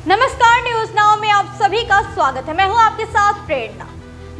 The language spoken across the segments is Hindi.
नमस्कार, न्यूज नाउ में आप सभी का स्वागत है। मैं हूं आपके साथ प्रेरणा।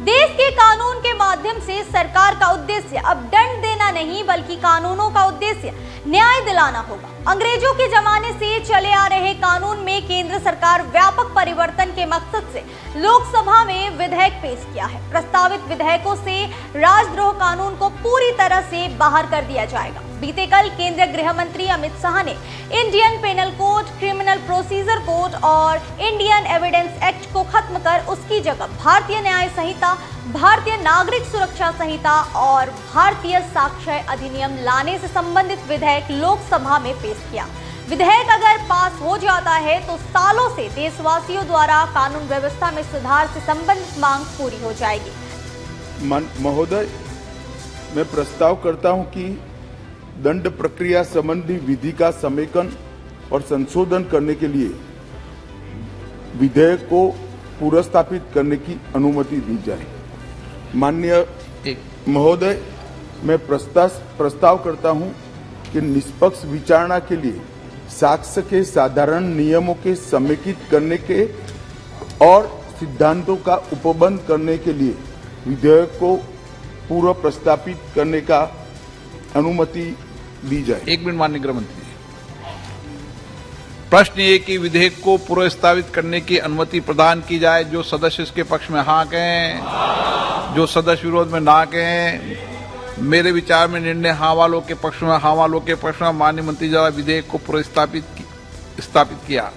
देश के कानून के माध्यम से सरकार का उद्देश्य अब दंड देना नहीं बल्कि कानूनों का उद्देश्य न्याय दिलाना होगा। अंग्रेजों के जमाने से चले आ रहे कानून में केंद्र सरकार व्यापक परिवर्तन के मकसद से लोकसभा में विधेयक पेश किया है। प्रस्तावित विधेयकों से राजद्रोह कानून को पूरी तरह से बाहर कर दिया जाएगा। बीते कल केंद्रीय गृह मंत्री अमित शाह ने Indian penal code, criminal procedure code और इंडियन एविडेंस एक्ट को खत्म कर उसकी जगह भारतीय न्याय संहिता, भारतीय नागरिक सुरक्षा संहिता और भारतीय साक्ष्य अधिनियम लाने से संबंधित विधेयक लोकसभा में पेश किया। विधेयक अगर पास हो जाता है तो सालों से देशवासियों द्वारा कानून व्यवस्था में सुधार से संबंधित मांग पूरी हो जाएगी। महोदय, मैं प्रस्ताव करता हूं कि दंड प्रक्रिया संबंधी विधि का समेकन और संशोधन करने के लिए विधेयक को पुनर्स्थापित करने की अनुमति दी जाए। माननीय महोदय, मैं प्रस्ताव करता हूं कि निष्पक्ष विचारणा के लिए साक्ष्य के साधारण नियमों के समेकित करने के और सिद्धांतों का उपबंध करने के लिए विधेयक को पूर्व प्रस्तापित करने का अनुमति दी जाए। एक मिनट माननीय गृह मंत्री जी। प्रश्न ये कि विधेयक को पुनर्स्थापित करने की अनुमति प्रदान की जाए। जो सदस्य इसके पक्ष में हाँ कहें, जो सदस्य विरोध में ना कहें। मेरे विचार में निर्णय हाँ वालों के पक्ष में, हाँ वालों के पक्ष में। माननीय मंत्री द्वारा विधेयक को पुनर्स्थापित किया।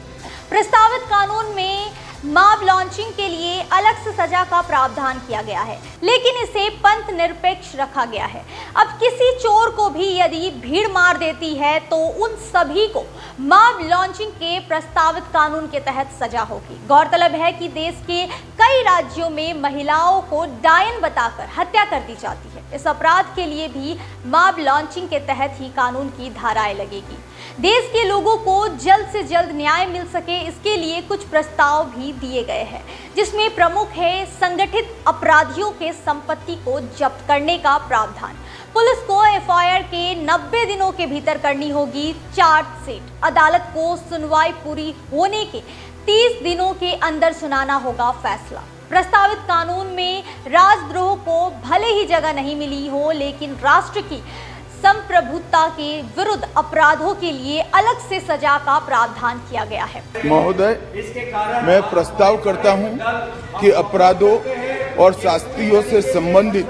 प्रस्तावित कानून में मॉब लॉन्चिंग के लिए अलग से सजा का प्रावधान किया गया है, लेकिन इसे पंथ निरपेक्ष रखा गया है। अब किसी चोर को भी यदि भीड़ मार देती है तो उन सभी को मॉब लॉन्चिंग के प्रस्तावित कानून के तहत सजा होगी। गौरतलब है कि देश के कई राज्यों में महिलाओं को डायन बताकर हत्या कर दी जाती है। इस अपराध के लिए भी मॉब लॉन्चिंग के तहत ही कानून की धाराएं लगेगी। देश के लोगों को जल्द से जल्द न्याय मिल सके, इसके लिए कुछ प्रस्ताव भी दिए गए हैं, जिसमें प्रमुख है संगठित अपराधियों के संपत्ति को जब्त करने का प्रावधान। पुलिस को एफआईआर के 90 दिनों के भीतर करनी होगी चार्जशीट। अदालत को सुनवाई पूरी होने के 30 दिनों के अंदर सुनाना होगा फैसला। प्रस्तावित कानून में राजद्रोह को भले ही जगह नहीं मिली हो, लेकिन राष्ट्र की संप्रभुता के विरुद्ध अपराधों के लिए अलग से सजा का प्रावधान किया गया है। महोदय, मैं प्रस्ताव करता हूं कि अपराधों और शास्तियों से संबंधित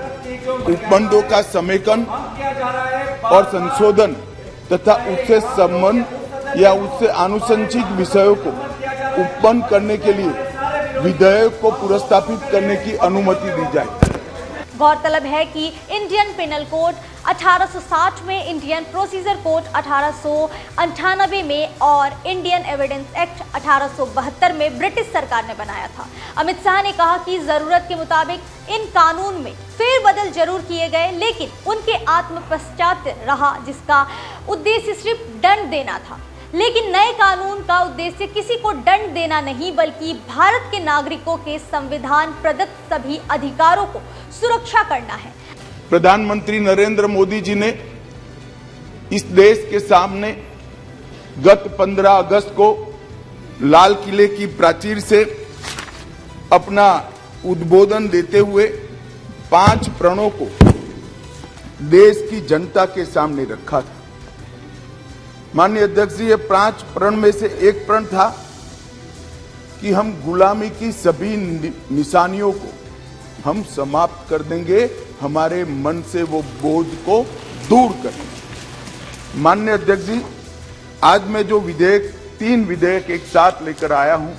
उपबंधों का समेकन और संशोधन तथा उससे संबंध या उससे आनुषंगिक विषयों को उपबंध करने के लिए विधेयक को पुनर्स्थापित करने की अनुमति दी जाए। गौरतलब है कि इंडियन पेनल कोड 1860 में, इंडियन प्रोसीजर कोड 1898 में और इंडियन एविडेंस एक्ट 1872 में ब्रिटिश सरकार ने बनाया था। अमित शाह ने कहा कि जरूरत के मुताबिक इन कानून में फेरबदल जरूर किए गए, लेकिन उनके आत्मपश्चात रहा, जिसका उद्देश्य सिर्फ दंड देना था। लेकिन नए कानून का उद्देश्य किसी को दंड देना नहीं बल्कि भारत के नागरिकों के संविधान प्रदत्त सभी अधिकारों को सुरक्षा करना है। प्रधानमंत्री नरेंद्र मोदी जी ने इस देश के सामने गत 15 अगस्त को लाल किले की प्राचीर से अपना उद्बोधन देते हुए 5 प्रणों को देश की जनता के सामने रखा था। माननीय अध्यक्ष जी, ये 5 प्रण में से एक प्रण था कि हम गुलामी की सभी निशानियों को हम समाप्त कर देंगे, हमारे मन से वो बोझ को दूर करेंगे। माननीय अध्यक्ष जी, आज मैं जो 3 विधेयक एक साथ लेकर आया हूं,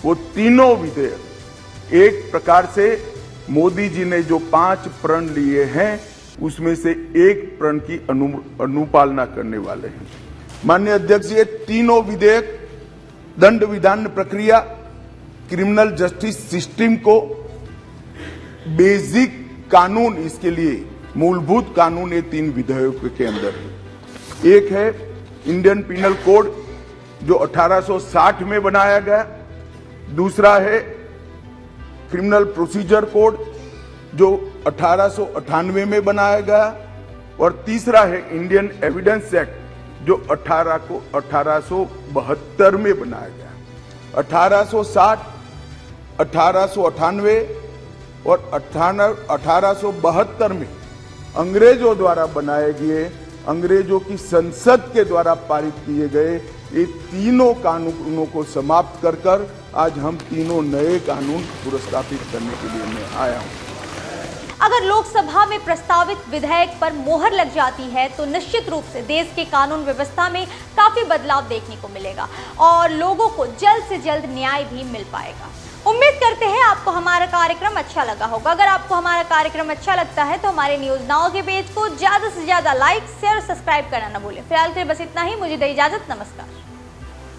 वो तीनों विधेयक एक प्रकार से मोदी जी ने जो 5 प्रण लिए हैं उसमें से एक प्रण की अनुपालना करने वाले हैं। माननीय अध्यक्ष जी, ये तीनों विधेयक दंड विधान प्रक्रिया, क्रिमिनल जस्टिस सिस्टम को बेसिक कानून, इसके लिए मूलभूत कानून ये 3 विधेयकों के अंदर है। एक है इंडियन पिनल कोड जो 1860 में बनाया गया, दूसरा है क्रिमिनल प्रोसीजर कोड जो 1898 में बनाया गया, और तीसरा है इंडियन एविडेंस एक्ट जो 1872 में बनाया गया। 1860, 1898 और 1872 में अंग्रेजों द्वारा बनाए गए, अंग्रेजों की संसद के द्वारा पारित किए गए ये तीनों कानूनों को समाप्त कर आज हम तीनों नए कानून पुरस्कृत करने के लिए मैं आया हूं। अगर लोकसभा में प्रस्तावित विधेयक पर मोहर लग जाती है तो निश्चित रूप से देश के कानून व्यवस्था में काफी बदलाव देखने को मिलेगा और लोगों को जल्द से जल्द न्याय भी मिल पाएगा। उम्मीद करते हैं आपको हमारा कार्यक्रम अच्छा लगा होगा। अगर आपको हमारा कार्यक्रम अच्छा लगता है तो हमारे न्यूज नाउ के पेज को ज्यादा से ज्यादा लाइक, शेयर और सब्सक्राइब करना न भूलें। फिलहाल के लिए बस इतना ही, मुझे दे इजाजत, नमस्कार।